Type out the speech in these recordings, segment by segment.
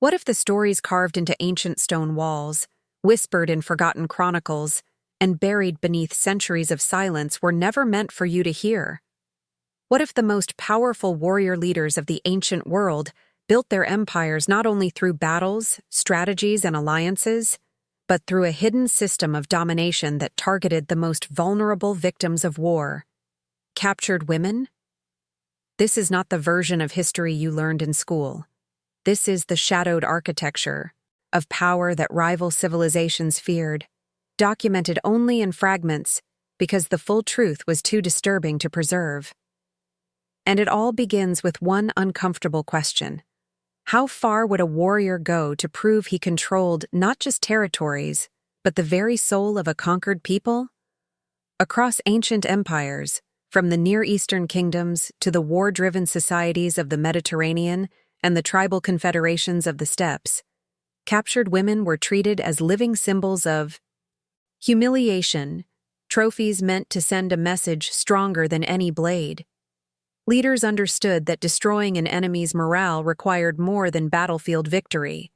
What if the stories carved into ancient stone walls, whispered in forgotten chronicles, and buried beneath centuries of silence were never meant for you to hear? What if the most powerful warrior leaders of the ancient world built their empires not only through battles, strategies, and alliances, but through a hidden system of domination that targeted the most vulnerable victims of war? Captured women? This is not the version of history you learned in school. This is the shadowed architecture of power that rival civilizations feared, documented only in fragments because the full truth was too disturbing to preserve. And it all begins with one uncomfortable question. How far would a warrior go to prove he controlled not just territories, but the very soul of a conquered people? Across ancient empires, from the Near Eastern kingdoms to the war-driven societies of the Mediterranean and the tribal confederations of the steppes, captured women were treated as living symbols of humiliation, trophies meant to send a message stronger than any blade. Leaders understood that destroying an enemy's morale required more than battlefield victory.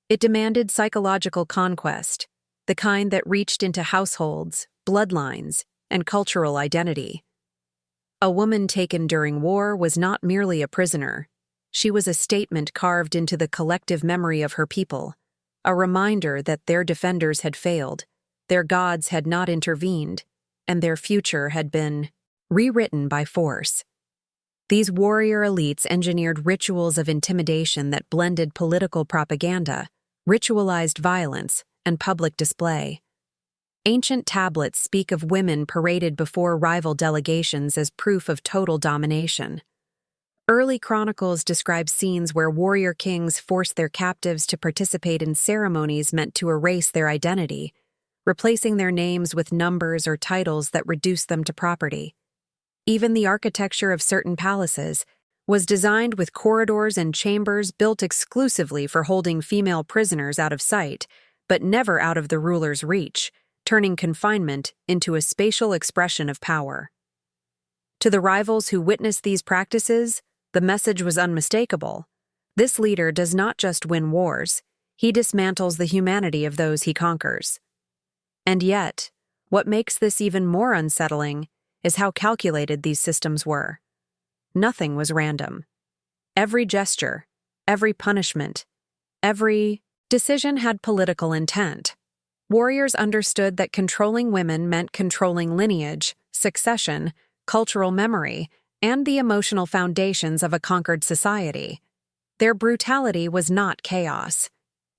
It demanded psychological conquest, the kind that reached into households, bloodlines, and cultural identity. A woman taken during war was not merely a prisoner. She was a statement carved into the collective memory of her people, a reminder that their defenders had failed, their gods had not intervened, and their future had been rewritten by force. These warrior elites engineered rituals of intimidation that blended political propaganda, ritualized violence, and public display. Ancient tablets speak of women paraded before rival delegations as proof of total domination. Early chronicles describe scenes where warrior kings forced their captives to participate in ceremonies meant to erase their identity, replacing their names with numbers or titles that reduced them to property. Even the architecture of certain palaces was designed with corridors and chambers built exclusively for holding female prisoners out of sight, but never out of the ruler's reach, turning confinement into a spatial expression of power. To the rivals who witnessed these practices, the message was unmistakable. This leader does not just win wars, he dismantles the humanity of those he conquers. And yet, what makes this even more unsettling is how calculated these systems were. Nothing was random. Every gesture, every punishment, every decision had political intent. Warriors understood that controlling women meant controlling lineage, succession, cultural memory, and the emotional foundations of a conquered society. Their brutality was not chaos.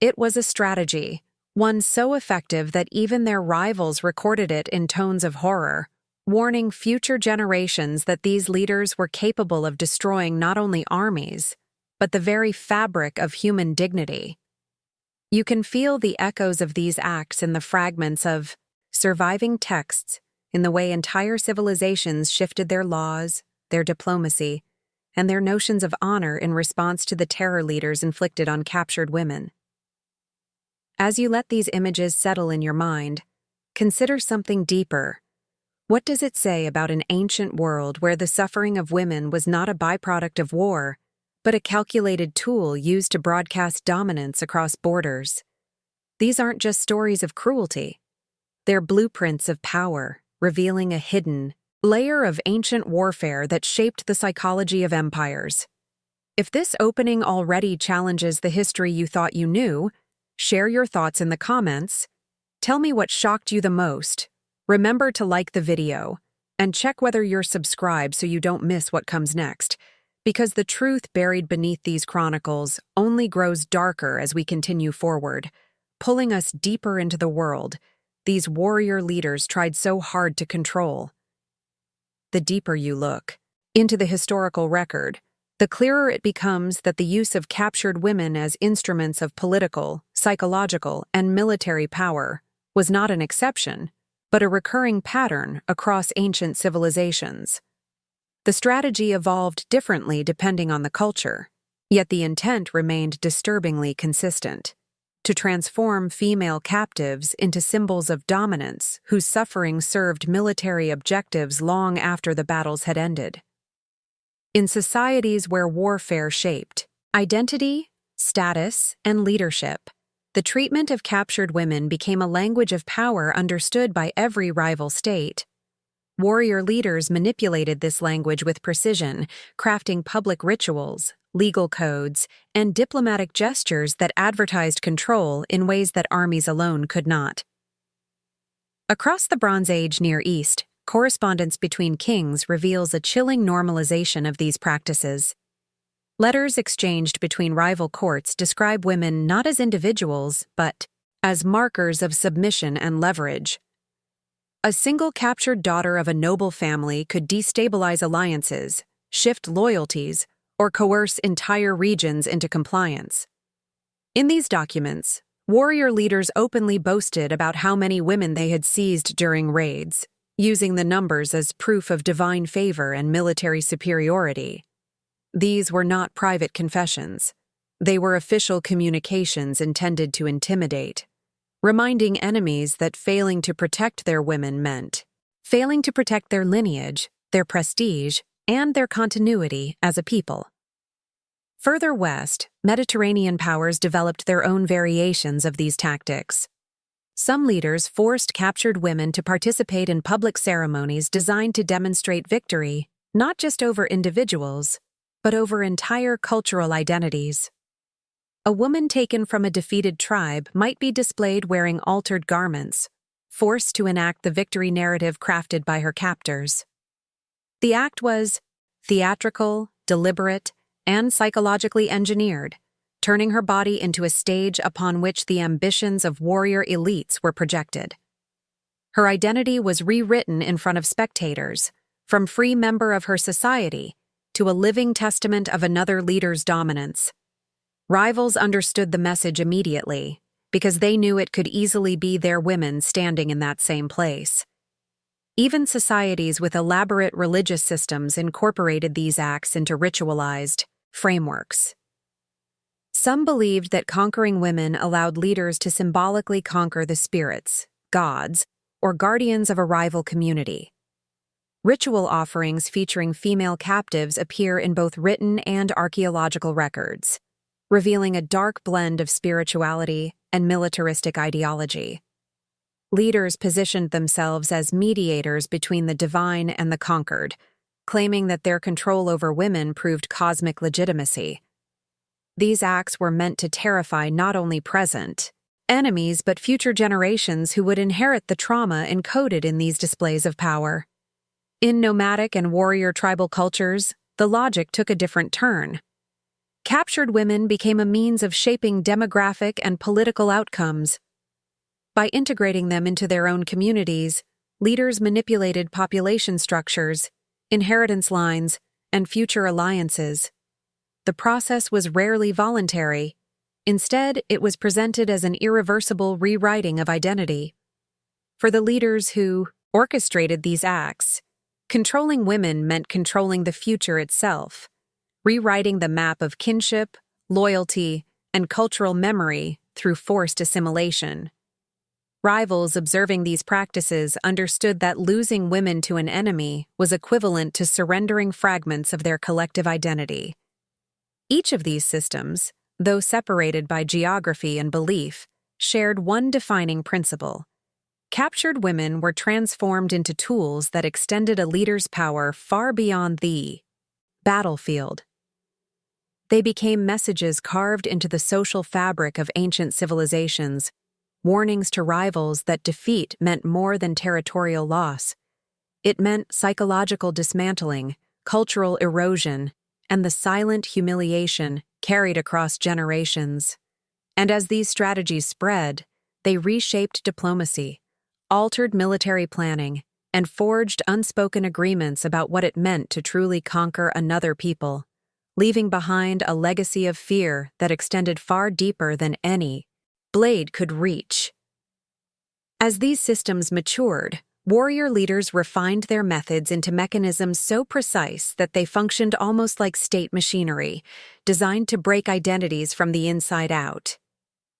It was a strategy, one so effective that even their rivals recorded it in tones of horror, warning future generations that these leaders were capable of destroying not only armies, but the very fabric of human dignity. You can feel the echoes of these acts in the fragments of surviving texts, in the way entire civilizations shifted their laws, their diplomacy, and their notions of honor in response to the terror leaders inflicted on captured women. As you let these images settle in your mind, consider something deeper. What does it say about an ancient world where the suffering of women was not a byproduct of war, but a calculated tool used to broadcast dominance across borders? These aren't just stories of cruelty. They're blueprints of power, revealing a hidden layer of ancient warfare that shaped the psychology of empires. If this opening already challenges the history you thought you knew, share your thoughts in the comments. Tell me what shocked you the most. Remember to like the video, and check whether you're subscribed so you don't miss what comes next, because the truth buried beneath these chronicles only grows darker as we continue forward, pulling us deeper into the world these warrior leaders tried so hard to control. The deeper you look into the historical record, the clearer it becomes that the use of captured women as instruments of political, psychological, and military power was not an exception, but a recurring pattern across ancient civilizations. The strategy evolved differently depending on the culture, yet the intent remained disturbingly consistent: to transform female captives into symbols of dominance whose suffering served military objectives long after the battles had ended. In societies where warfare shaped identity, status, and leadership. The treatment of captured women became a language of power understood by every rival state. Warrior leaders manipulated this language with precision, crafting public rituals, legal codes, and diplomatic gestures that advertised control in ways that armies alone could not. Across the Bronze Age Near East, correspondence between kings reveals a chilling normalization of these practices. Letters exchanged between rival courts describe women not as individuals, but as markers of submission and leverage. A single captured daughter of a noble family could destabilize alliances, shift loyalties, or coerce entire regions into compliance. In these documents, warrior leaders openly boasted about how many women they had seized during raids, using the numbers as proof of divine favor and military superiority. These were not private confessions. They were official communications intended to intimidate, reminding enemies that failing to protect their women meant failing to protect their lineage, their prestige, and their continuity as a people. Further west, Mediterranean powers developed their own variations of these tactics. Some leaders forced captured women to participate in public ceremonies designed to demonstrate victory, not just over individuals, but over entire cultural identities. A woman taken from a defeated tribe might be displayed wearing altered garments, forced to enact the victory narrative crafted by her captors. The act was theatrical, deliberate, and psychologically engineered, turning her body into a stage upon which the ambitions of warrior elites were projected. Her identity was rewritten in front of spectators, from free member of her society to a living testament of another leader's dominance. Rivals understood the message immediately, because they knew it could easily be their women standing in that same place. Even societies with elaborate religious systems incorporated these acts into ritualized frameworks. Some believed that conquering women allowed leaders to symbolically conquer the spirits, gods, or guardians of a rival community. Ritual offerings featuring female captives appear in both written and archaeological records, revealing a dark blend of spirituality and militaristic ideology. Leaders positioned themselves as mediators between the divine and the conquered, claiming that their control over women proved cosmic legitimacy. These acts were meant to terrify not only present enemies but future generations who would inherit the trauma encoded in these displays of power. In nomadic and warrior tribal cultures, the logic took a different turn. Captured women became a means of shaping demographic and political outcomes. By integrating them into their own communities, leaders manipulated population structures, inheritance lines, and future alliances. The process was rarely voluntary. Instead, it was presented as an irreversible rewriting of identity. For the leaders who orchestrated these acts, controlling women meant controlling the future itself, rewriting the map of kinship, loyalty, and cultural memory through forced assimilation. Rivals observing these practices understood that losing women to an enemy was equivalent to surrendering fragments of their collective identity. Each of these systems, though separated by geography and belief, shared one defining principle. Captured women were transformed into tools that extended a leader's power far beyond the battlefield. They became messages carved into the social fabric of ancient civilizations, warnings to rivals that defeat meant more than territorial loss. It meant psychological dismantling, cultural erosion, and the silent humiliation carried across generations. And as these strategies spread, they reshaped diplomacy, altered military planning, and forged unspoken agreements about what it meant to truly conquer another people, leaving behind a legacy of fear that extended far deeper than any blade could reach. As these systems matured, warrior leaders refined their methods into mechanisms so precise that they functioned almost like state machinery, designed to break identities from the inside out.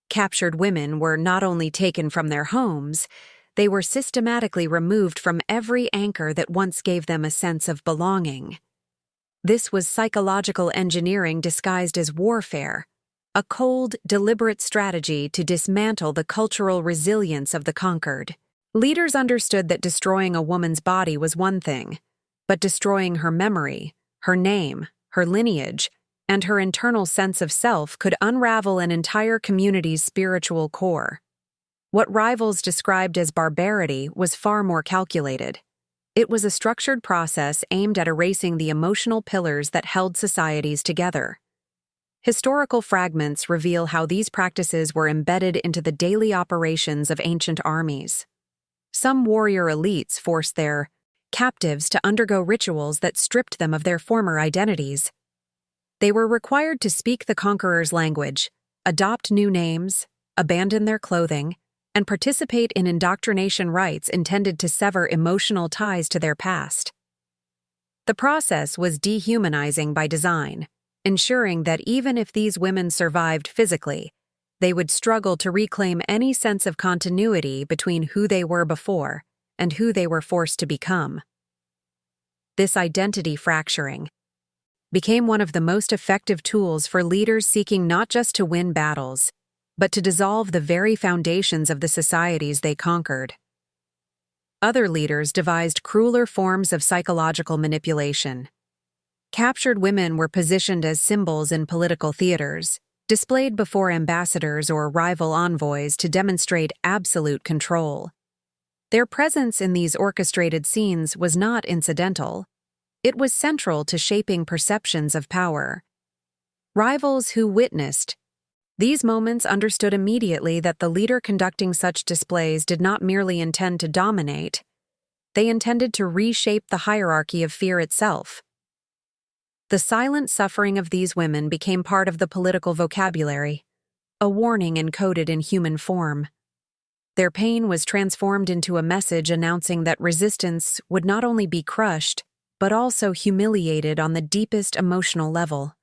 Captured women were not only taken from their homes, they were systematically removed from every anchor that once gave them a sense of belonging. This was psychological engineering disguised as warfare, a cold, deliberate strategy to dismantle the cultural resilience of the conquered. Leaders understood that destroying a woman's body was one thing, but destroying her memory, her name, her lineage, and her internal sense of self could unravel an entire community's spiritual core. What rivals described as barbarity was far more calculated. It was a structured process aimed at erasing the emotional pillars that held societies together. Historical fragments reveal how these practices were embedded into the daily operations of ancient armies. Some warrior elites forced their captives to undergo rituals that stripped them of their former identities. They were required to speak the conqueror's language, adopt new names, abandon their clothing, and participate in indoctrination rites intended to sever emotional ties to their past. The process was dehumanizing by design, ensuring that even if these women survived physically, they would struggle to reclaim any sense of continuity between who they were before and who they were forced to become. This identity fracturing became one of the most effective tools for leaders seeking not just to win battles, but to dissolve the very foundations of the societies they conquered. Other leaders devised crueler forms of psychological manipulation. Captured women were positioned as symbols in political theaters, displayed before ambassadors or rival envoys to demonstrate absolute control. Their presence in these orchestrated scenes was not incidental. It was central to shaping perceptions of power. Rivals who witnessed these moments understood immediately that the leader conducting such displays did not merely intend to dominate, they intended to reshape the hierarchy of fear itself. The silent suffering of these women became part of the political vocabulary, a warning encoded in human form. Their pain was transformed into a message announcing that resistance would not only be crushed, but also humiliated on the deepest emotional level.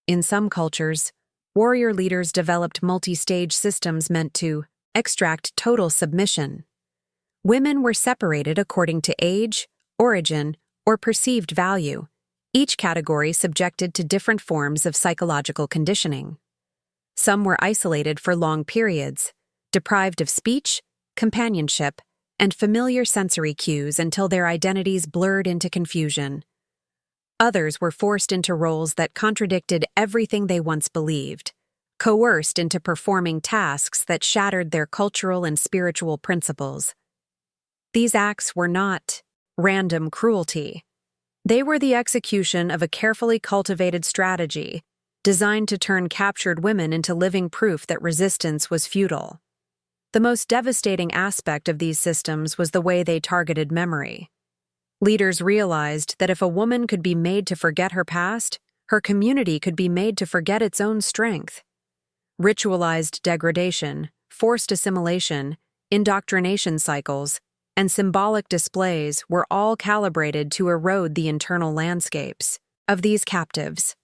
In some cultures, warrior leaders developed multi-stage systems meant to extract total submission. Women were separated according to age, origin, or perceived value, each category subjected to different forms of psychological conditioning. Some were isolated for long periods, deprived of speech, companionship, and familiar sensory cues until their identities blurred into confusion. Others were forced into roles that contradicted everything they once believed, coerced into performing tasks that shattered their cultural and spiritual principles. These acts were not random cruelty. They were the execution of a carefully cultivated strategy designed to turn captured women into living proof that resistance was futile. The most devastating aspect of these systems was the way they targeted memory. Leaders realized that if a woman could be made to forget her past, her community could be made to forget its own strength. Ritualized degradation, forced assimilation, indoctrination cycles, and symbolic displays were all calibrated to erode the internal landscapes of these captives.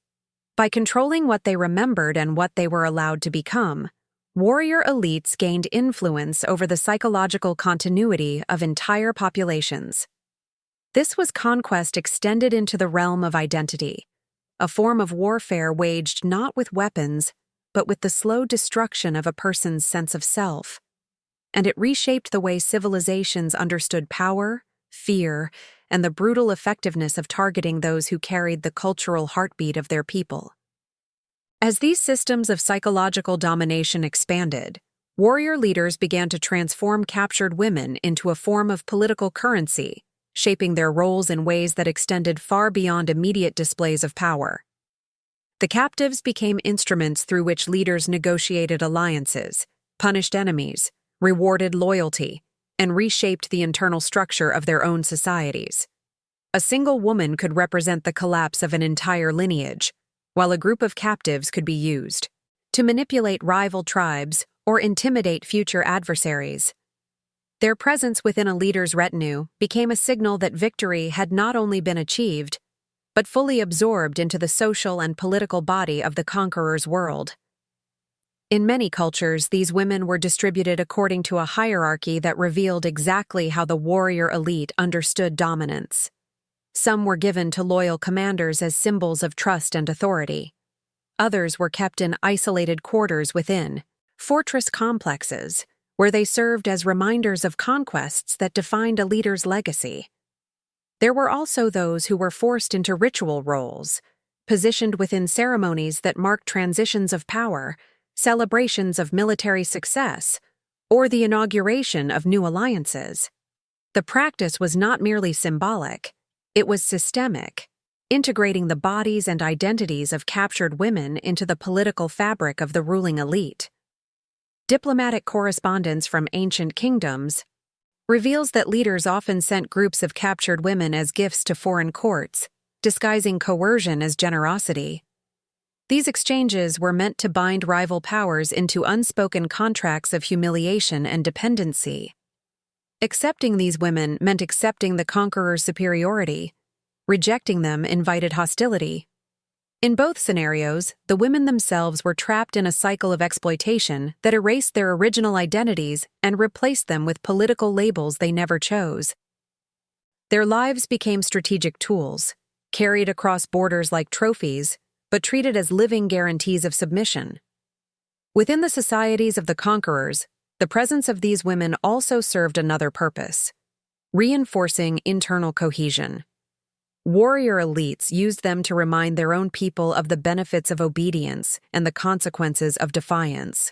By controlling what they remembered and what they were allowed to become, warrior elites gained influence over the psychological continuity of entire populations. This was conquest extended into the realm of identity, a form of warfare waged not with weapons, but with the slow destruction of a person's sense of self. And it reshaped the way civilizations understood power, fear, and the brutal effectiveness of targeting those who carried the cultural heartbeat of their people. As these systems of psychological domination expanded, warrior leaders began to transform captured women into a form of political currency, shaping their roles in ways that extended far beyond immediate displays of power. The captives became instruments through which leaders negotiated alliances, punished enemies, rewarded loyalty, and reshaped the internal structure of their own societies. A single woman could represent the collapse of an entire lineage, while a group of captives could be used to manipulate rival tribes or intimidate future adversaries. Their presence within a leader's retinue became a signal that victory had not only been achieved, but fully absorbed into the social and political body of the conqueror's world. In many cultures, these women were distributed according to a hierarchy that revealed exactly how the warrior elite understood dominance. Some were given to loyal commanders as symbols of trust and authority. Others were kept in isolated quarters within fortress complexes, where they served as reminders of conquests that defined a leader's legacy. There were also those who were forced into ritual roles, positioned within ceremonies that marked transitions of power, celebrations of military success, or the inauguration of new alliances. The practice was not merely symbolic, it was systemic, integrating the bodies and identities of captured women into the political fabric of the ruling elite. Diplomatic correspondence from ancient kingdoms reveals that leaders often sent groups of captured women as gifts to foreign courts, disguising coercion as generosity. These exchanges were meant to bind rival powers into unspoken contracts of humiliation and dependency. Accepting these women meant accepting the conqueror's superiority. Rejecting them invited hostility. In both scenarios, the women themselves were trapped in a cycle of exploitation that erased their original identities and replaced them with political labels they never chose. Their lives became strategic tools, carried across borders like trophies, but treated as living guarantees of submission. Within the societies of the conquerors, the presence of these women also served another purpose: reinforcing internal cohesion. Warrior elites used them to remind their own people of the benefits of obedience and the consequences of defiance.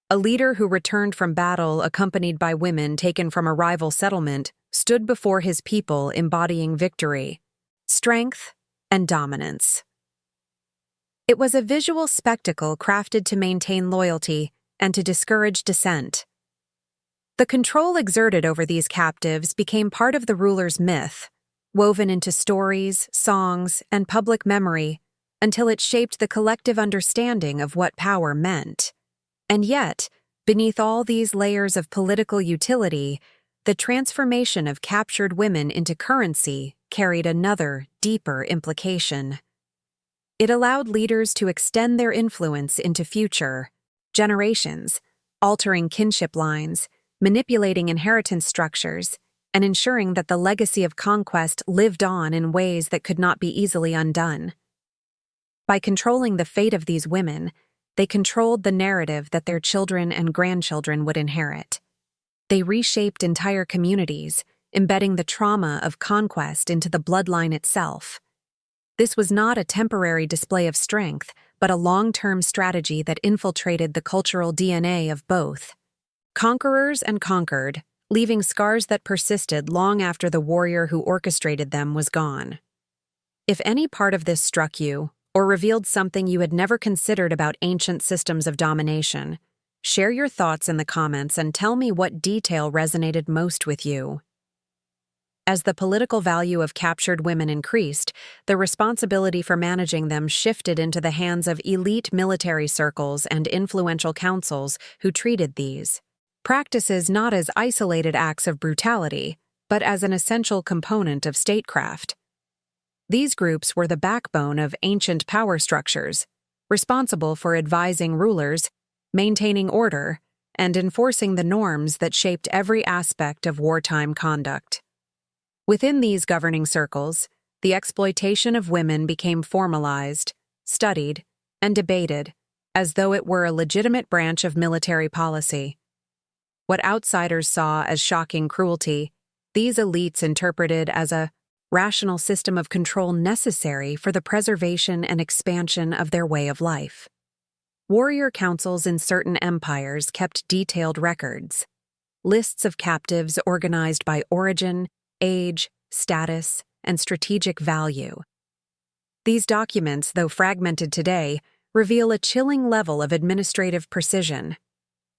A leader who returned from battle accompanied by women taken from a rival settlement stood before his people embodying victory, strength, and dominance. It was a visual spectacle crafted to maintain loyalty and to discourage dissent. The control exerted over these captives became part of the ruler's myth, woven into stories, songs, and public memory until it shaped the collective understanding of what power meant. And yet, beneath all these layers of political utility, the transformation of captured women into currency carried another, deeper implication. It allowed leaders to extend their influence into future generations, altering kinship lines, manipulating inheritance structures, and ensuring that the legacy of conquest lived on in ways that could not be easily undone. By controlling the fate of these women, they controlled the narrative that their children and grandchildren would inherit. They reshaped entire communities, embedding the trauma of conquest into the bloodline itself. This was not a temporary display of strength, but a long-term strategy that infiltrated the cultural DNA of both. Conquerors and conquered, leaving scars that persisted long after the warrior who orchestrated them was gone. If any part of this struck you, or revealed something you had never considered about ancient systems of domination, share your thoughts in the comments and tell me what detail resonated most with you. As the political value of captured women increased, the responsibility for managing them shifted into the hands of elite military circles and influential councils who treated these practices not as isolated acts of brutality, but as an essential component of statecraft. These groups were the backbone of ancient power structures, responsible for advising rulers, maintaining order, and enforcing the norms that shaped every aspect of wartime conduct. Within these governing circles, the exploitation of women became formalized, studied, and debated, as though it were a legitimate branch of military policy. What outsiders saw as shocking cruelty, these elites interpreted as a rational system of control necessary for the preservation and expansion of their way of life. Warrior councils in certain empires kept detailed records, lists of captives organized by origin, age, status, and strategic value. These documents, though fragmented today, reveal a chilling level of administrative precision.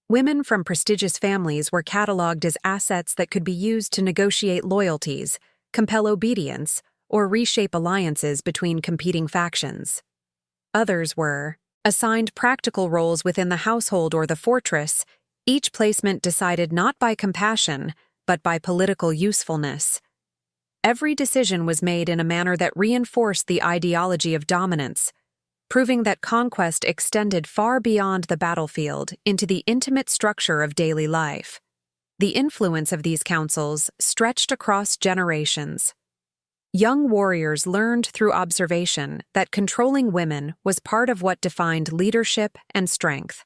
Women from prestigious families were cataloged as assets that could be used to negotiate loyalties, compel obedience, or reshape alliances between competing factions. Others were assigned practical roles within the household or the fortress, each placement decided not by compassion, but by political usefulness. Every decision was made in a manner that reinforced the ideology of dominance, proving that conquest extended far beyond the battlefield into the intimate structure of daily life. The influence of these councils stretched across generations. Young warriors learned through observation that controlling women was part of what defined leadership and strength.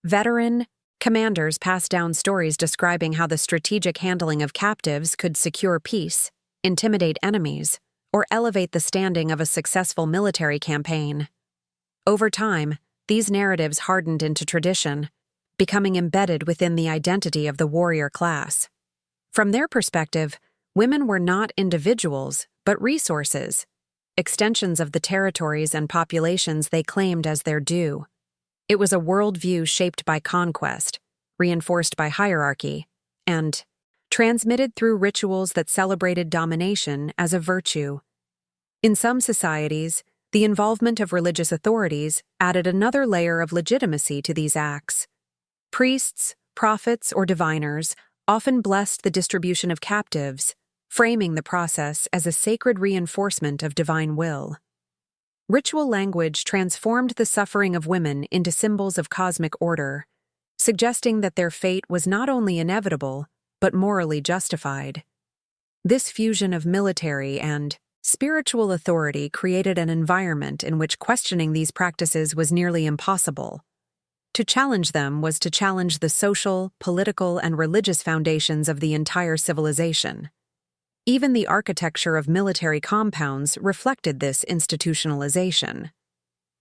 Veteran commanders passed down stories describing how the strategic handling of captives could secure peace, intimidate enemies, or elevate the standing of a successful military campaign. Over time, these narratives hardened into tradition, becoming embedded within the identity of the warrior class. From their perspective, women were not individuals, but resources, extensions of the territories and populations they claimed as their due. It was a worldview shaped by conquest, reinforced by hierarchy, and transmitted through rituals that celebrated domination as a virtue. In some societies, the involvement of religious authorities added another layer of legitimacy to these acts. Priests, prophets, or diviners often blessed the distribution of captives, framing the process as a sacred reinforcement of divine will. Ritual language transformed the suffering of women into symbols of cosmic order, suggesting that their fate was not only inevitable, but morally justified. This fusion of military and spiritual authority created an environment in which questioning these practices was nearly impossible. To challenge them was to challenge the social, political, and religious foundations of the entire civilization. Even the architecture of military compounds reflected this institutionalization.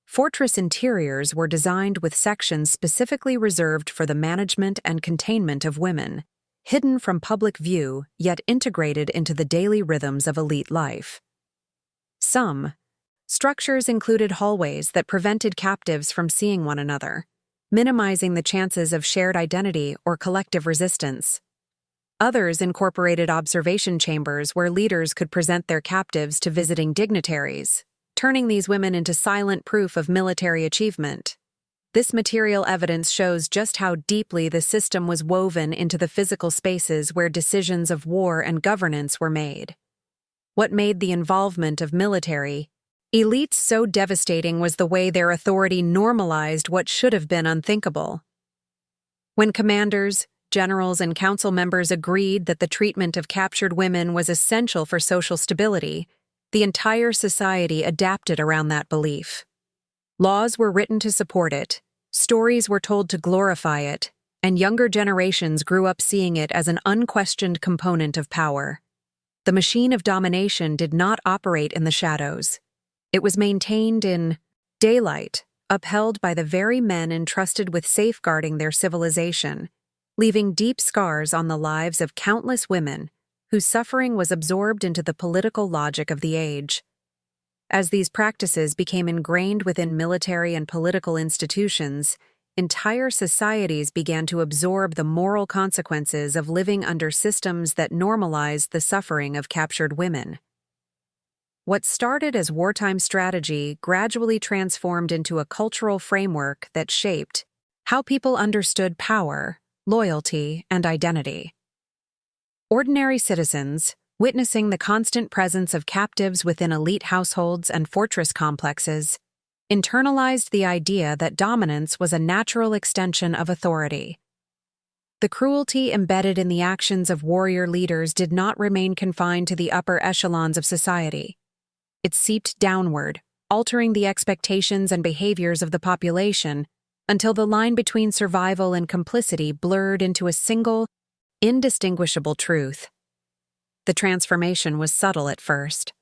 Fortress interiors were designed with sections specifically reserved for the management and containment of women, hidden from public view yet integrated into the daily rhythms of elite life. Some structures included hallways that prevented captives from seeing one another, minimizing the chances of shared identity or collective resistance. Others incorporated observation chambers where leaders could present their captives to visiting dignitaries, turning these women into silent proof of military achievement. This material evidence shows just how deeply the system was woven into the physical spaces where decisions of war and governance were made. What made the involvement of military elites so devastating was the way their authority normalized what should have been unthinkable. When commanders, generals, and council members agreed that the treatment of captured women was essential for social stability, the entire society adapted around that belief. Laws were written to support it, stories were told to glorify it, and younger generations grew up seeing it as an unquestioned component of power. The machine of domination did not operate in the shadows. It was maintained in daylight, upheld by the very men entrusted with safeguarding their civilization, leaving deep scars on the lives of countless women whose suffering was absorbed into the political logic of the age. As these practices became ingrained within military and political institutions, entire societies began to absorb the moral consequences of living under systems that normalized the suffering of captured women. What started as wartime strategy gradually transformed into a cultural framework that shaped how people understood power, loyalty, and identity. Ordinary citizens, witnessing the constant presence of captives within elite households and fortress complexes, internalized the idea that dominance was a natural extension of authority. The cruelty embedded in the actions of warrior leaders did not remain confined to the upper echelons of society. It seeped downward, altering the expectations and behaviors of the population until the line between survival and complicity blurred into a single, indistinguishable truth. The transformation was subtle at first.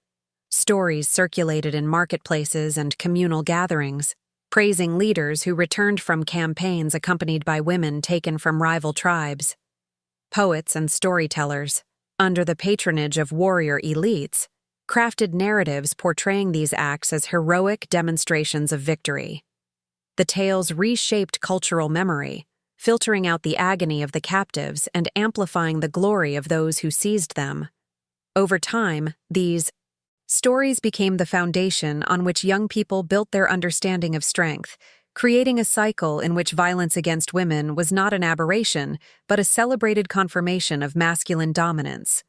Stories circulated in marketplaces and communal gatherings, praising leaders who returned from campaigns accompanied by women taken from rival tribes. Poets and storytellers, under the patronage of warrior elites, crafted narratives portraying these acts as heroic demonstrations of victory. The tales reshaped cultural memory, filtering out the agony of the captives and amplifying the glory of those who seized them. Over time, these stories became the foundation on which young people built their understanding of strength, creating a cycle in which violence against women was not an aberration, but a celebrated confirmation of masculine dominance.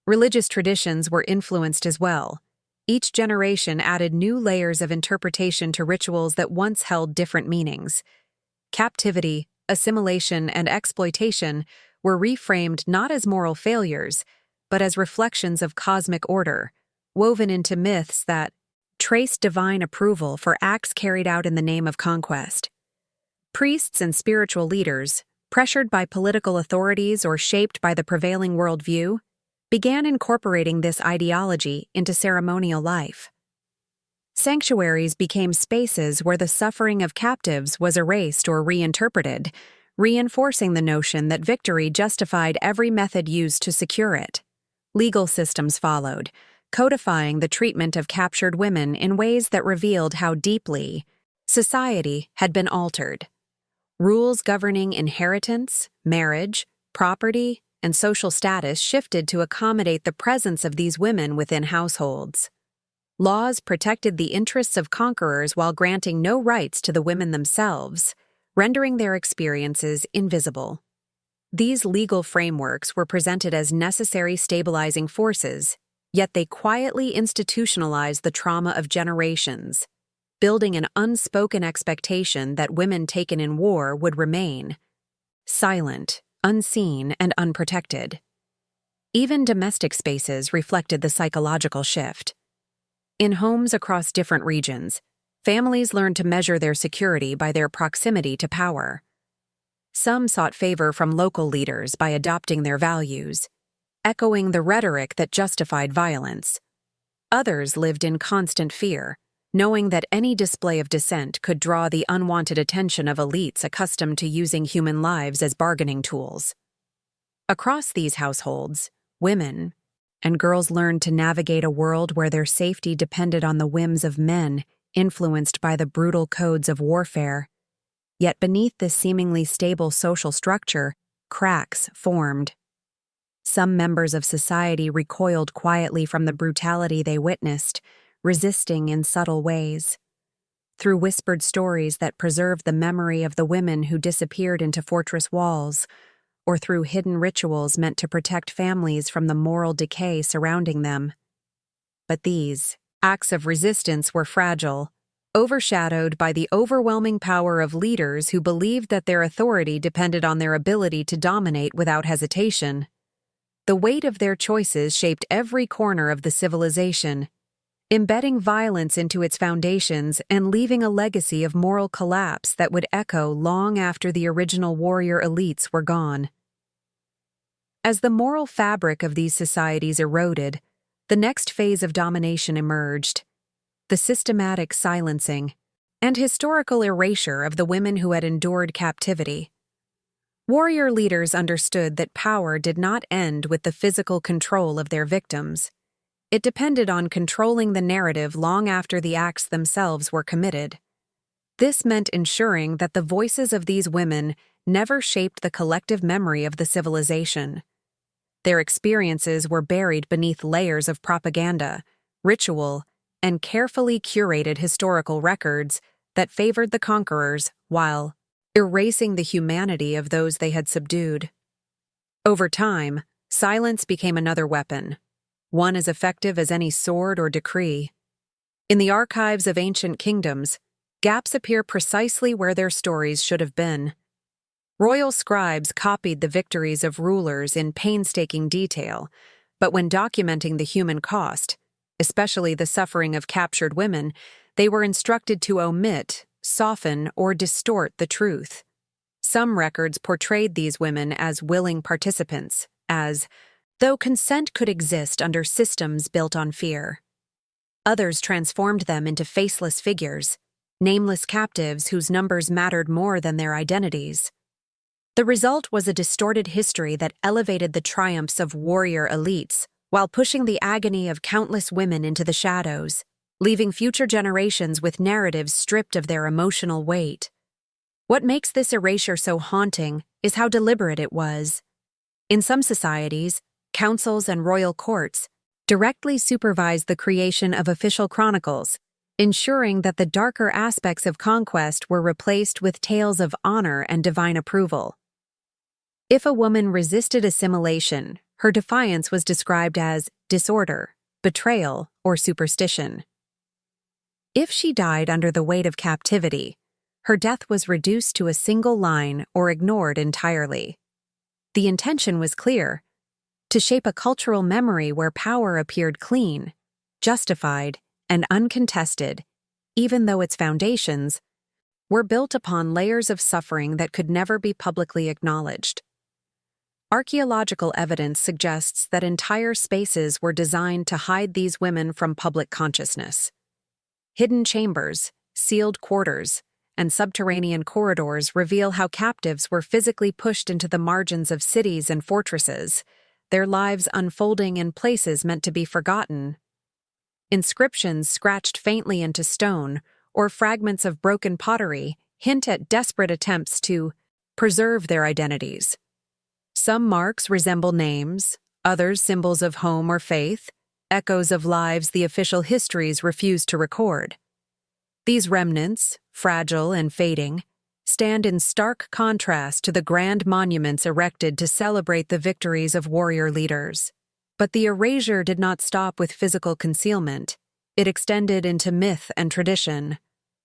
Religious traditions were influenced as well. Each generation added new layers of interpretation to rituals that once held different meanings. Captivity, assimilation, and exploitation were reframed not as moral failures, but as reflections of cosmic order, woven into myths that traced divine approval for acts carried out in the name of conquest. Priests and spiritual leaders, pressured by political authorities or shaped by the prevailing worldview, began incorporating this ideology into ceremonial life. Sanctuaries became spaces where the suffering of captives was erased or reinterpreted, reinforcing the notion that victory justified every method used to secure it. Legal systems followed, codifying the treatment of captured women in ways that revealed how deeply society had been altered. Rules governing inheritance, marriage, property, and social status shifted to accommodate the presence of these women within households. Laws protected the interests of conquerors while granting no rights to the women themselves, rendering their experiences invisible. These legal frameworks were presented as necessary stabilizing forces, yet they quietly institutionalized the trauma of generations, building an unspoken expectation that women taken in war would remain silent, unseen, and unprotected. Even domestic spaces reflected the psychological shift. In homes across different regions, families learned to measure their security by their proximity to power. Some sought favor from local leaders by adopting their values, echoing the rhetoric that justified violence. Others lived in constant fear, knowing that any display of dissent could draw the unwanted attention of elites accustomed to using human lives as bargaining tools. Across these households, women and girls learned to navigate a world where their safety depended on the whims of men influenced by the brutal codes of warfare. Yet beneath this seemingly stable social structure, cracks formed. Some members of society recoiled quietly from the brutality they witnessed, resisting in subtle ways. Through whispered stories that preserved the memory of the women who disappeared into fortress walls, or through hidden rituals meant to protect families from the moral decay surrounding them. But these acts of resistance were fragile, overshadowed by the overwhelming power of leaders who believed that their authority depended on their ability to dominate without hesitation. The weight of their choices shaped every corner of the civilization, embedding violence into its foundations and leaving a legacy of moral collapse that would echo long after the original warrior elites were gone. As the moral fabric of these societies eroded, the next phase of domination emerged: the systematic silencing and historical erasure of the women who had endured captivity. Warrior leaders understood that power did not end with the physical control of their victims. It depended on controlling the narrative long after the acts themselves were committed. This meant ensuring that the voices of these women never shaped the collective memory of the civilization. Their experiences were buried beneath layers of propaganda, ritual, and carefully curated historical records that favored the conquerors while erasing the humanity of those they had subdued. Over time, silence became another weapon, one as effective as any sword or decree. In the archives of ancient kingdoms, gaps appear precisely where their stories should have been. Royal scribes copied the victories of rulers in painstaking detail, but when documenting the human cost, especially the suffering of captured women, they were instructed to omit, soften, or distort the truth. Some records portrayed these women as willing participants, as though consent could exist under systems built on fear. Others transformed them into faceless figures, nameless captives whose numbers mattered more than their identities. The result was a distorted history that elevated the triumphs of warrior elites while pushing the agony of countless women into the shadows, leaving future generations with narratives stripped of their emotional weight. What makes this erasure so haunting is how deliberate it was. In some societies, councils and royal courts directly supervised the creation of official chronicles, ensuring that the darker aspects of conquest were replaced with tales of honor and divine approval. If a woman resisted assimilation, her defiance was described as disorder, betrayal, or superstition. If she died under the weight of captivity, her death was reduced to a single line or ignored entirely. The intention was clear: to shape a cultural memory where power appeared clean, justified, and uncontested, even though its foundations were built upon layers of suffering that could never be publicly acknowledged. Archaeological evidence suggests that entire spaces were designed to hide these women from public consciousness. Hidden chambers, sealed quarters, and subterranean corridors reveal how captives were physically pushed into the margins of cities and fortresses, their lives unfolding in places meant to be forgotten. Inscriptions scratched faintly into stone, or fragments of broken pottery, hint at desperate attempts to preserve their identities. Some marks resemble names, others symbols of home or faith, echoes of lives the official histories refuse to record. These remnants, fragile and fading, stand in stark contrast to the grand monuments erected to celebrate the victories of warrior leaders. But the erasure did not stop with physical concealment. It extended into myth and tradition.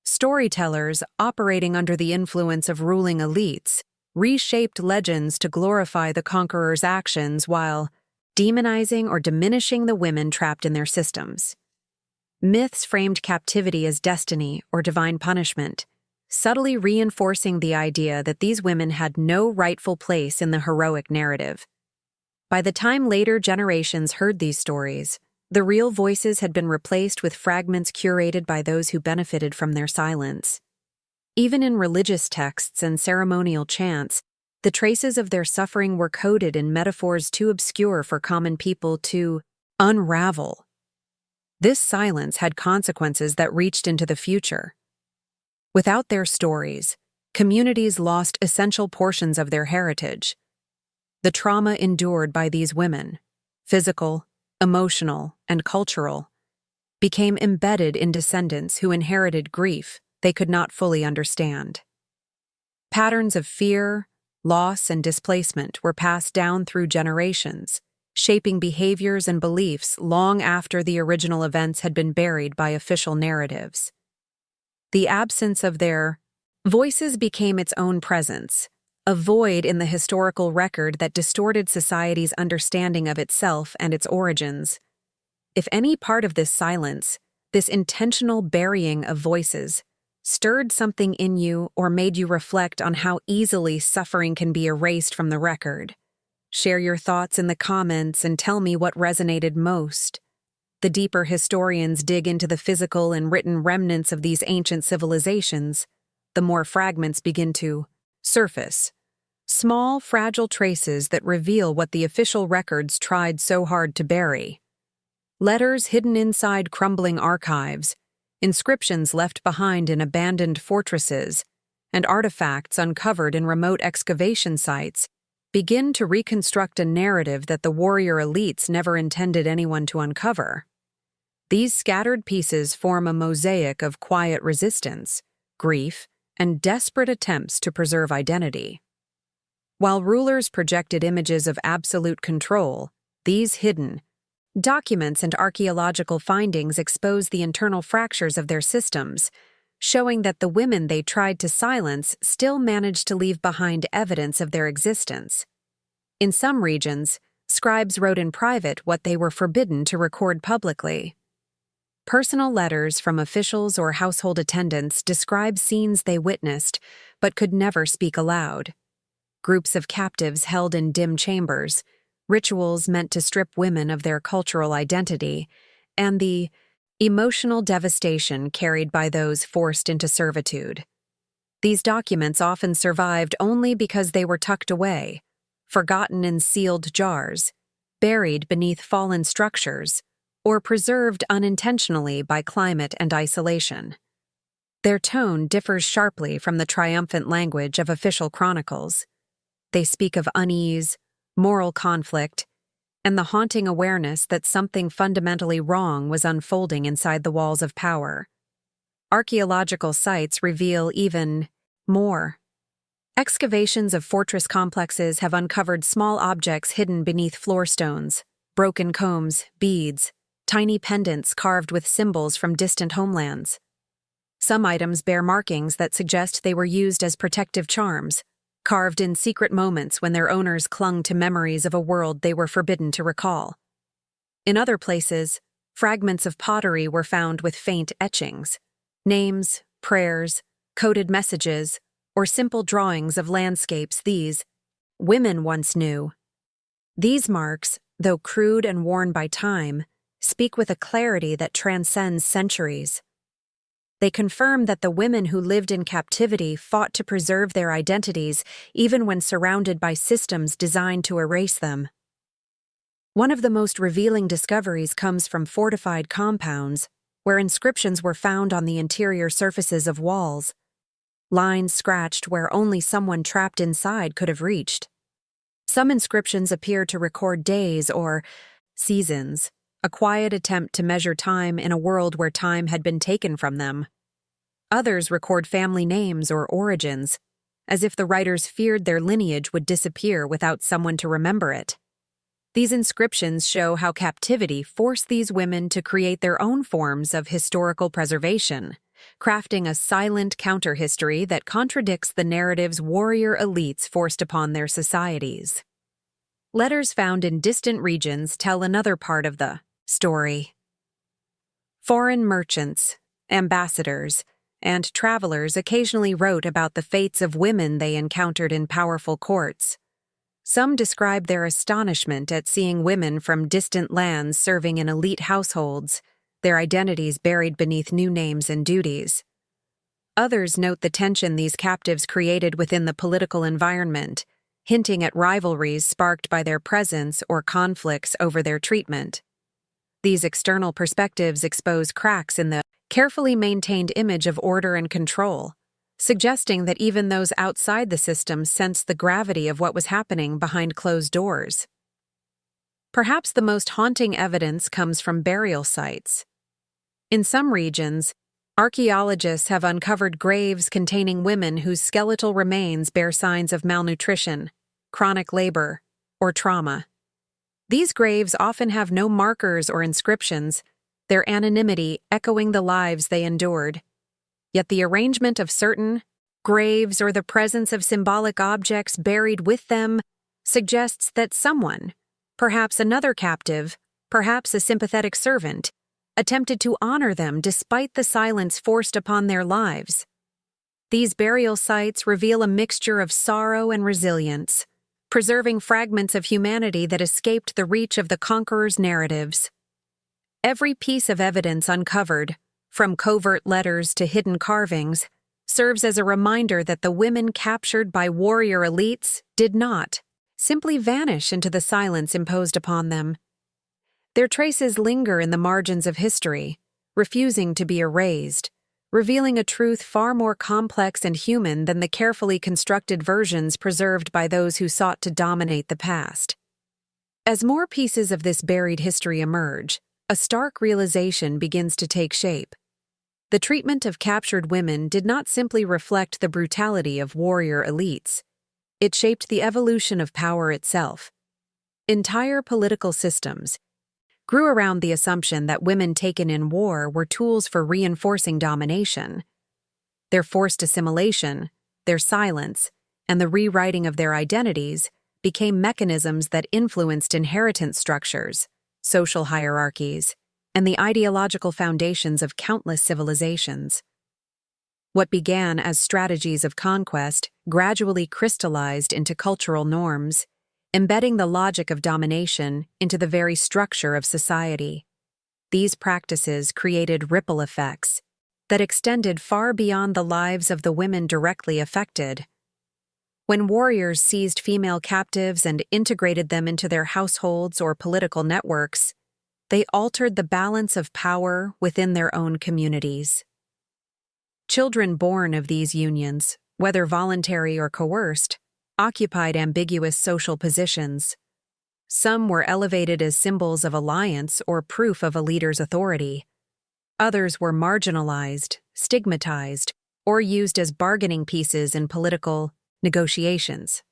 Storytellers, operating under the influence of ruling elites, reshaped legends to glorify the conqueror's actions while demonizing or diminishing the women trapped in their systems. Myths framed captivity as destiny or divine punishment, subtly reinforcing the idea that these women had no rightful place in the heroic narrative. By the time later generations heard these stories, the real voices had been replaced with fragments curated by those who benefited from their silence. Even in religious texts and ceremonial chants, the traces of their suffering were coded in metaphors too obscure for common people to unravel. This silence had consequences that reached into the future. Without their stories, communities lost essential portions of their heritage. The trauma endured by these women, physical, emotional, and cultural, became embedded in descendants who inherited grief they could not fully understand. Patterns of fear, loss, and displacement were passed down through generations, shaping behaviors and beliefs long after the original events had been buried by official narratives. The absence of their voices became its own presence, a void in the historical record that distorted society's understanding of itself and its origins. If any part of this silence, this intentional burying of voices, stirred something in you or made you reflect on how easily suffering can be erased from the record, share your thoughts in the comments and tell me what resonated most. The deeper historians dig into the physical and written remnants of these ancient civilizations, the more fragments begin to surface. Small, fragile traces that reveal what the official records tried so hard to bury. Letters hidden inside crumbling archives, inscriptions left behind in abandoned fortresses, and artifacts uncovered in remote excavation sites begin to reconstruct a narrative that the warrior elites never intended anyone to uncover. These scattered pieces form a mosaic of quiet resistance, grief, and desperate attempts to preserve identity. While rulers projected images of absolute control, these hidden documents and archaeological findings expose the internal fractures of their systems, showing that the women they tried to silence still managed to leave behind evidence of their existence. In some regions, scribes wrote in private what they were forbidden to record publicly. Personal letters from officials or household attendants describe scenes they witnessed but could never speak aloud. Groups of captives held in dim chambers, rituals meant to strip women of their cultural identity, and the emotional devastation carried by those forced into servitude. These documents often survived only because they were tucked away, forgotten in sealed jars, buried beneath fallen structures, or preserved unintentionally by climate and isolation. Their tone differs sharply from the triumphant language of official chronicles. They speak of unease, moral conflict, and the haunting awareness that something fundamentally wrong was unfolding inside the walls of power. Archaeological sites reveal even more. Excavations of fortress complexes have uncovered small objects hidden beneath floor stones, broken combs, beads, tiny pendants carved with symbols from distant homelands. Some items bear markings that suggest they were used as protective charms, carved in secret moments when their owners clung to memories of a world they were forbidden to recall. In other places, Fragments of pottery were found with faint etchings. Names, prayers, coded messages, or simple drawings of landscapes these women once knew. These marks, though crude and worn by time, speak with a clarity that transcends centuries. They confirm that the women who lived in captivity fought to preserve their identities even when surrounded by systems designed to erase them. One of the most revealing discoveries comes from fortified compounds, where inscriptions were found on the interior surfaces of walls, lines scratched where only someone trapped inside could have reached. Some inscriptions appear to record days or seasons, a quiet attempt to measure time in a world where time had been taken from them. Others record family names or origins, as if the writers feared their lineage would disappear without someone to remember it. These inscriptions show how captivity forced these women to create their own forms of historical preservation, crafting a silent counter-history that contradicts the narratives warrior elites forced upon their societies. Letters found in distant regions tell another part of the story. Foreign merchants, ambassadors, and travelers occasionally wrote about the fates of women they encountered in powerful courts. Some describe their astonishment at seeing women from distant lands serving in elite households, their identities buried beneath new names and duties. Others note the tension these captives created within the political environment, hinting at rivalries sparked by their presence or conflicts over their treatment. These external perspectives expose cracks in the carefully maintained image of order and control, suggesting that even those outside the system sensed the gravity of what was happening behind closed doors. Perhaps the most haunting evidence comes from burial sites. In some regions, archaeologists have uncovered graves containing women whose skeletal remains bear signs of malnutrition, chronic labor, or trauma. These graves often have no markers or inscriptions, their anonymity echoing the lives they endured. Yet the arrangement of certain graves or the presence of symbolic objects buried with them suggests that someone, perhaps another captive, perhaps a sympathetic servant, attempted to honor them despite the silence forced upon their lives. These burial sites reveal a mixture of sorrow and resilience, preserving fragments of humanity that escaped the reach of the conqueror's narratives. Every piece of evidence uncovered, from covert letters to hidden carvings, serves as a reminder that the women captured by warrior elites did not simply vanish into the silence imposed upon them. Their traces linger in the margins of history, refusing to be erased, revealing a truth far more complex and human than the carefully constructed versions preserved by those who sought to dominate the past. As more pieces of this buried history emerge, a stark realization begins to take shape. The treatment of captured women did not simply reflect the brutality of warrior elites. It shaped the evolution of power itself. Entire political systems grew around the assumption that women taken in war were tools for reinforcing domination. Their forced assimilation, their silence, and the rewriting of their identities became mechanisms that influenced inheritance structures, social hierarchies, and the ideological foundations of countless civilizations. What began as strategies of conquest gradually crystallized into cultural norms, embedding the logic of domination into the very structure of society. These practices created ripple effects that extended far beyond the lives of the women directly affected. When warriors seized female captives and integrated them into their households or political networks, they altered the balance of power within their own communities. Children born of these unions, whether voluntary or coerced, occupied ambiguous social positions. Some were elevated as symbols of alliance or proof of a leader's authority. Others were marginalized, stigmatized, or used as bargaining pieces in political negotiations.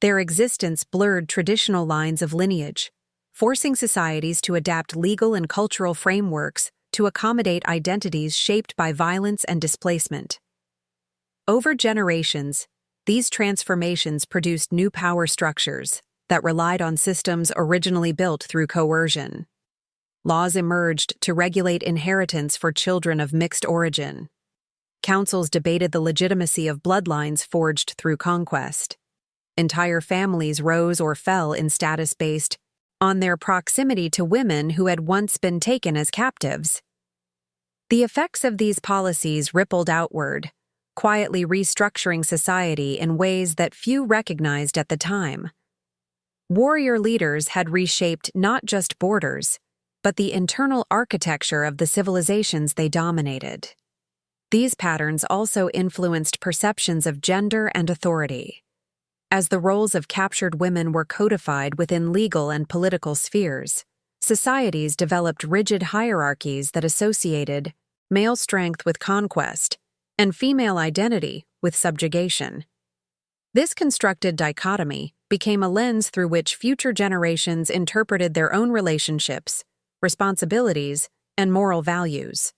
Their existence blurred traditional lines of lineage, forcing societies to adapt legal and cultural frameworks to accommodate identities shaped by violence and displacement. Over generations, these transformations produced new power structures that relied on systems originally built through coercion. laws emerged to regulate inheritance for children of mixed origin. Councils debated the legitimacy of bloodlines forged through conquest. Entire families rose or fell in status based on their proximity to women who had once been taken as captives. The effects of these policies rippled outward, quietly restructuring society in ways that few recognized at the time. Warrior leaders had reshaped not just borders, but the internal architecture of the civilizations they dominated. These patterns also influenced perceptions of gender and authority. As the roles of captured women were codified within legal and political spheres, societies developed rigid hierarchies that associated male strength with conquest and female identity with subjugation. This constructed dichotomy became a lens through which future generations interpreted their own relationships, responsibilities, and moral values.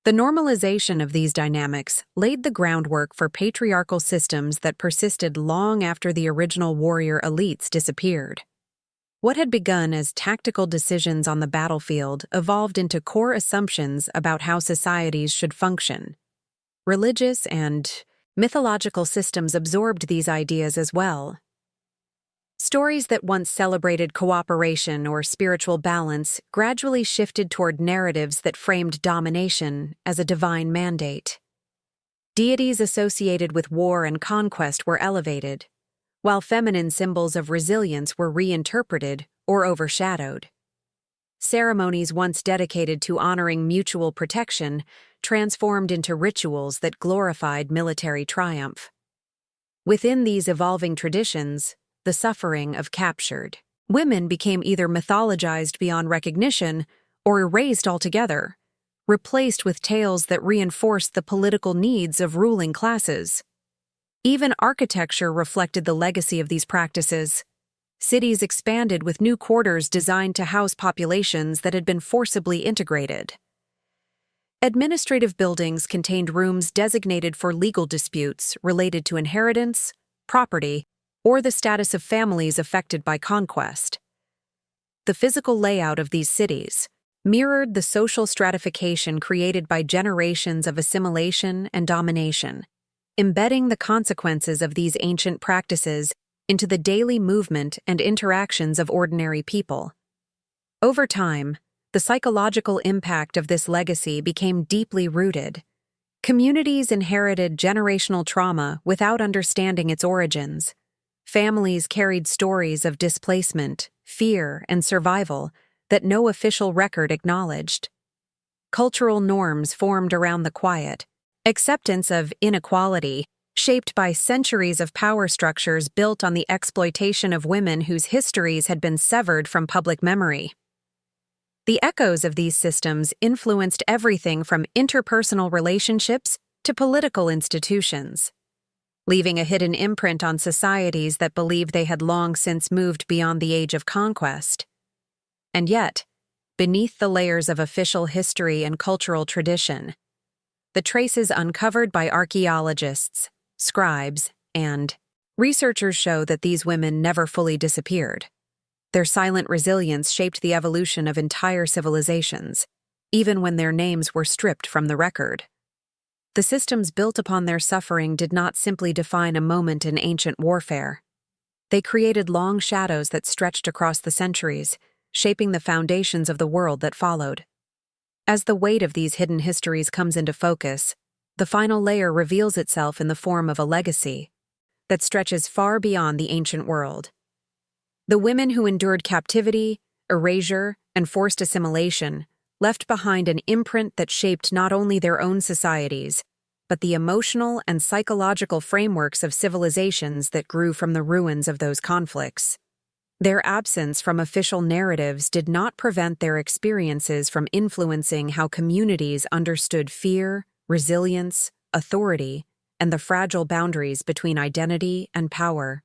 The normalization of these dynamics laid the groundwork for patriarchal systems that persisted long after the original warrior elites disappeared. What had begun as tactical decisions on the battlefield evolved into core assumptions about how societies should function. Religious and mythological systems absorbed these ideas as well. Stories that once celebrated cooperation or spiritual balance gradually shifted toward narratives that framed domination as a divine mandate. Deities associated with war and conquest were elevated, while feminine symbols of resilience were reinterpreted or overshadowed. Ceremonies once dedicated to honoring mutual protection transformed into rituals that glorified military triumph. Within these evolving traditions, the suffering of captured women became either mythologized beyond recognition or erased altogether, replaced with tales that reinforced the political needs of ruling classes. Even architecture reflected the legacy of these practices. Cities expanded with new quarters designed to house populations that had been forcibly integrated. Administrative buildings contained rooms designated for legal disputes related to inheritance, property, or the status of families affected by conquest. The physical layout of these cities mirrored the social stratification created by generations of assimilation and domination, embedding the consequences of these ancient practices into the daily movement and interactions of ordinary people. Over time, the psychological impact of this legacy became deeply rooted. Communities inherited generational trauma without understanding its origins. Families carried stories of displacement, fear, and survival that no official record acknowledged. Cultural norms formed around the quiet acceptance of inequality, shaped by centuries of power structures built on the exploitation of women whose histories had been severed from public memory. The echoes of these systems influenced everything from interpersonal relationships to political institutions, leaving a hidden imprint on societies that believed they had long since moved beyond the age of conquest. And yet, beneath the layers of official history and cultural tradition, the traces uncovered by archaeologists, scribes, and researchers show that these women never fully disappeared. Their silent resilience shaped the evolution of entire civilizations, even when their names were stripped from the record. The systems built upon their suffering did not simply define a moment in ancient warfare. They created long shadows that stretched across the centuries, shaping the foundations of the world that followed. As the weight of these hidden histories comes into focus, the final layer reveals itself in the form of a legacy that stretches far beyond the ancient world. The women who endured captivity, erasure, and forced assimilation left behind an imprint that shaped not only their own societies, but the emotional and psychological frameworks of civilizations that grew from the ruins of those conflicts. Their absence from official narratives did not prevent their experiences from influencing how communities understood fear, resilience, authority, and the fragile boundaries between identity and power.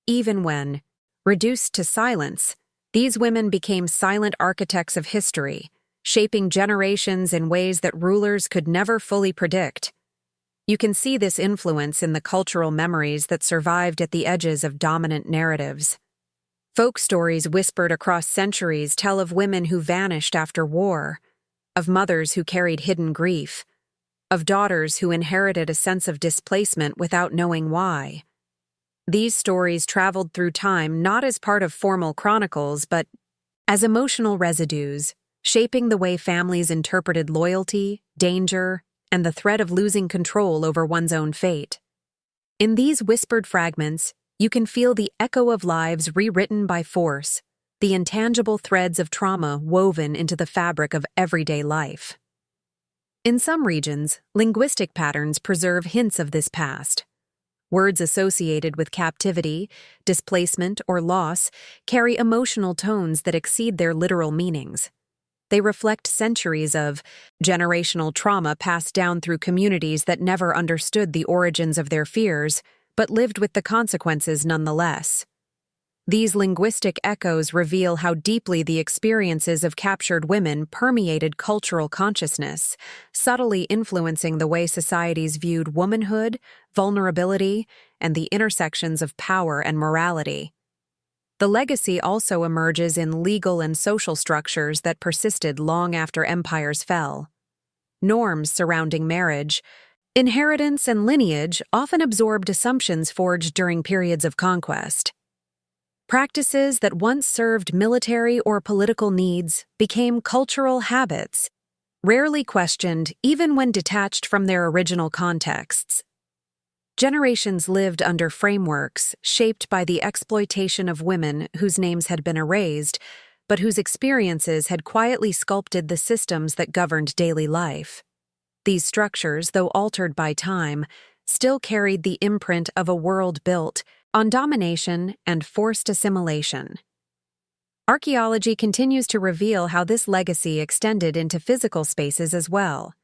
Even when reduced to silence, these women became silent architects of history, shaping generations in ways that rulers could never fully predict. You can see this influence in the cultural memories that survived at the edges of dominant narratives. Folk stories whispered across centuries tell of women who vanished after war, of mothers who carried hidden grief, of daughters who inherited a sense of displacement without knowing why. These stories traveled through time not as part of formal chronicles, but as emotional residues, shaping the way families interpreted loyalty, danger, and the threat of losing control over one's own fate. In these whispered fragments, you can feel the echo of lives rewritten by force, the intangible threads of trauma woven into the fabric of everyday life. In some regions, linguistic patterns preserve hints of this past. Words associated with captivity, displacement, or loss carry emotional tones that exceed their literal meanings. They reflect centuries of generational trauma passed down through communities that never understood the origins of their fears, but lived with the consequences nonetheless. These linguistic echoes reveal how deeply the experiences of captured women permeated cultural consciousness, subtly influencing the way societies viewed womanhood, vulnerability, and the intersections of power and morality. The legacy also emerges in legal and social structures that persisted long after empires fell. Norms surrounding marriage, inheritance, and lineage often absorbed assumptions forged during periods of conquest. Practices that once served military or political needs became cultural habits, rarely questioned even when detached from their original contexts. Generations lived under frameworks shaped by the exploitation of women whose names had been erased, but whose experiences had quietly sculpted the systems that governed daily life. These structures, though altered by time, still carried the imprint of a world built on domination and forced assimilation. Archaeology continues to reveal how this legacy extended into physical spaces as well.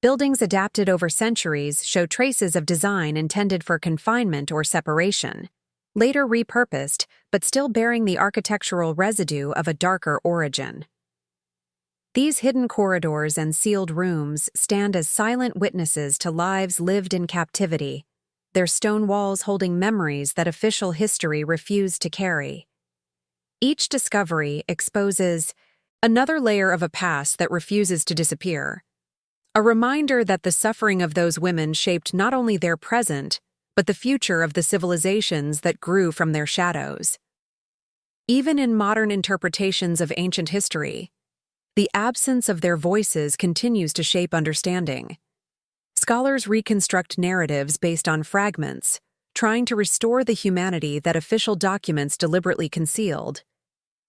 Buildings adapted over centuries show traces of design intended for confinement or separation, later repurposed but still bearing the architectural residue of a darker origin. These hidden corridors and sealed rooms stand as silent witnesses to lives lived in captivity, their stone walls holding memories that official history refused to carry. Each discovery exposes another layer of a past that refuses to disappear, a reminder that the suffering of those women shaped not only their present, but the future of the civilizations that grew from their shadows. Even in modern interpretations of ancient history, the absence of their voices continues to shape understanding. Scholars reconstruct narratives based on fragments, trying to restore the humanity that official documents deliberately concealed.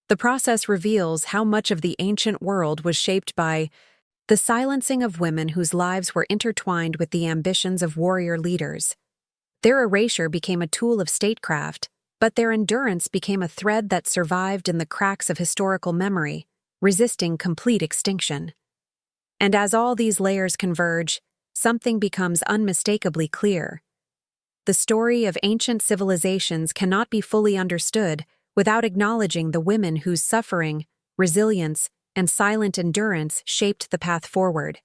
The process reveals how much of the ancient world was shaped by the silencing of women whose lives were intertwined with the ambitions of warrior leaders. Their erasure became a tool of statecraft, but their endurance became a thread that survived in the cracks of historical memory, resisting complete extinction. And as all these layers converge, something becomes unmistakably clear. The story of ancient civilizations cannot be fully understood without acknowledging the women whose suffering, resilience, and silent endurance shaped the path forward.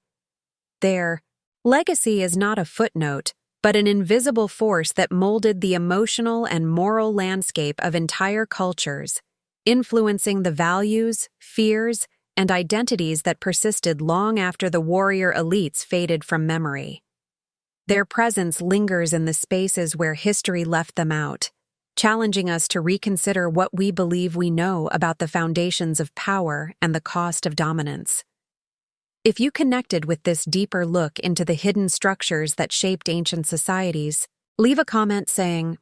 Their legacy is not a footnote, but an invisible force that molded the emotional and moral landscape of entire cultures, influencing the values, fears, and identities that persisted long after the warrior elites faded from memory. Their presence lingers in the spaces where history left them out, challenging us to reconsider what we believe we know about the foundations of power and the cost of dominance. If you connected with this deeper look into the hidden structures that shaped ancient societies, leave a comment saying,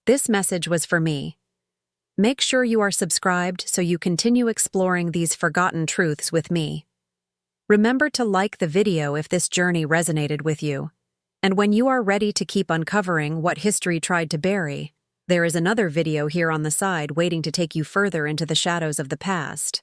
"This message was for me." Make sure you are subscribed so you continue exploring these forgotten truths with me. Remember to like the video if this journey resonated with you. And when you are ready to keep uncovering what history tried to bury, there is another video here on the side waiting to take you further into the shadows of the past.